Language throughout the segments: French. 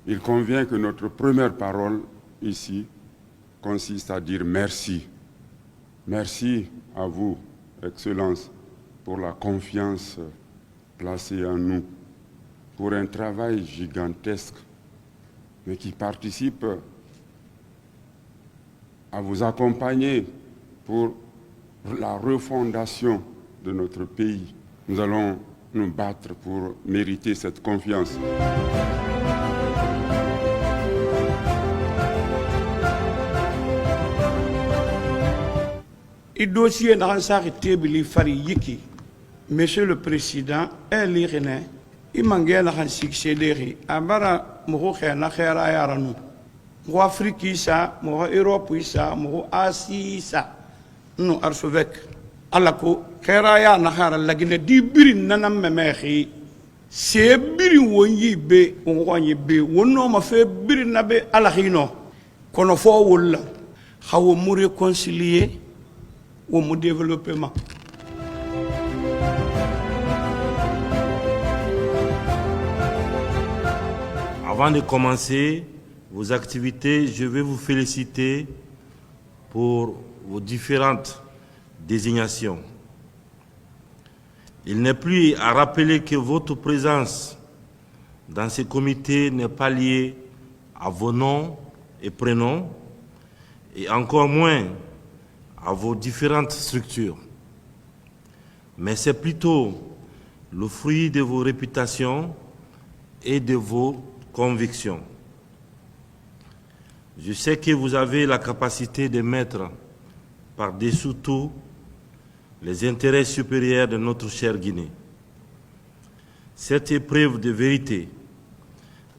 il convient que notre première parole ici consiste à dire merci. Merci à vous, Excellence, pour la confiance placée en nous, pour un travail gigantesque, mais qui participe à vous accompagner pour la refondation de notre pays. Nous allons nous battre pour mériter cette confiance. Le dossier de Fari Yiki, Monsieur le Président, est l'Irénée. Il manque à succéder à Bara Mourouké, Nakera Yaranu. Moi, Afrique, ça, moi, Europe, ça, moi, Asie, ça. Nous, archevêque. Alako, Keraya, Nahara, la Guinée, Dibiri, Nanam Memehi. C'est Biri Wonyi Be, Wonyi Be, Wono m'a fait Biri Nabe Alahino. Qu'on a fait Wolla. How nous réconcilier au développement. Avant de commencer vos activités, je vais vous féliciter pour vos différentes désignations. Il n'est plus à rappeler que votre présence dans ces comités n'est pas liée à vos noms et prénoms, et encore moins à vos différentes structures. Mais c'est plutôt le fruit de vos réputations et de vos convictions. Je sais que vous avez la capacité de mettre par-dessous tout les intérêts supérieurs de notre chère Guinée. Cette épreuve de vérité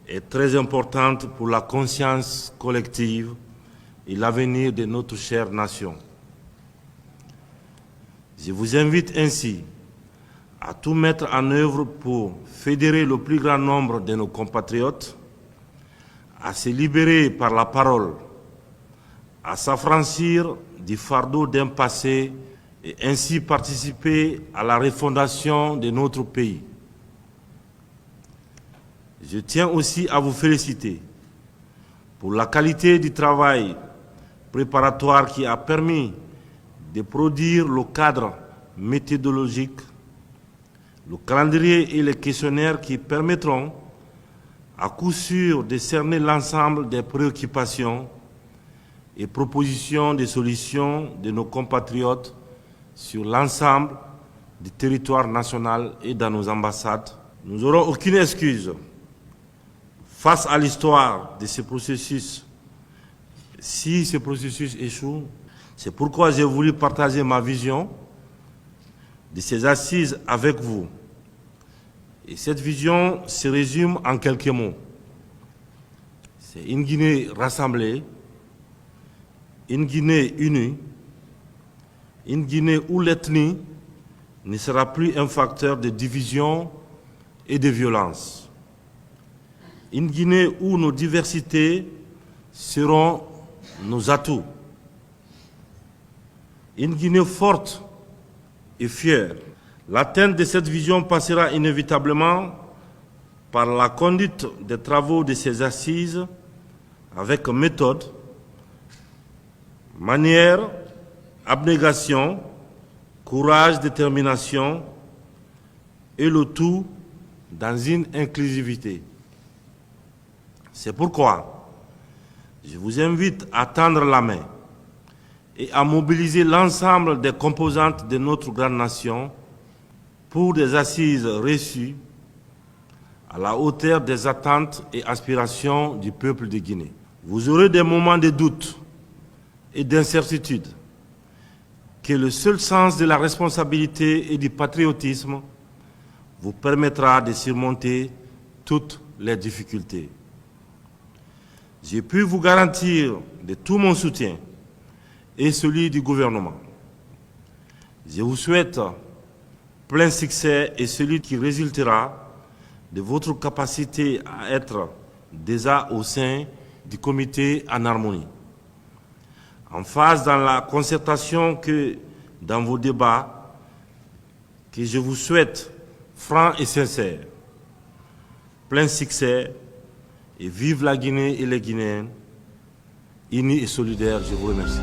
est très importante pour la conscience collective et l'avenir de notre chère nation. Je vous invite ainsi à tout mettre en œuvre pour fédérer le plus grand nombre de nos compatriotes, à se libérer par la parole, à s'affranchir du fardeau d'un passé et ainsi participer à la refondation de notre pays. Je tiens aussi à vous féliciter pour la qualité du travail préparatoire qui a permis de produire le cadre méthodologique, le calendrier et les questionnaires qui permettront à coup sûr de cerner l'ensemble des préoccupations et propositions de solutions de nos compatriotes sur l'ensemble du territoire national et dans nos ambassades. Nous n'aurons aucune excuse face à l'histoire de ce processus. Si ce processus échoue, c'est pourquoi j'ai voulu partager ma vision de ces assises avec vous. Et cette vision se résume en quelques mots. C'est une Guinée rassemblée, une Guinée unie, une Guinée où l'ethnie ne sera plus un facteur de division et de violence. Une Guinée où nos diversités seront nos atouts. Une Guinée forte et fière. L'atteinte de cette vision passera inévitablement par la conduite des travaux de ces assises avec méthode, manière, abnégation, courage, détermination et le tout dans une inclusivité. C'est pourquoi je vous invite à tendre la main et à mobiliser l'ensemble des composantes de notre grande nation pour des assises reçues à la hauteur des attentes et aspirations du peuple de Guinée. Vous aurez des moments de doute et d'incertitude que le seul sens de la responsabilité et du patriotisme vous permettra de surmonter toutes les difficultés. J'ai pu vous garantir de tout mon soutien et celui du gouvernement. Je vous souhaite plein succès et celui qui résultera de votre capacité à être déjà au sein du comité en harmonie. En phase dans la concertation que dans vos débats, que je vous souhaite franc et sincère, plein succès Et vive la Guinée et les Guinéens, unis et solidaires. Je vous remercie.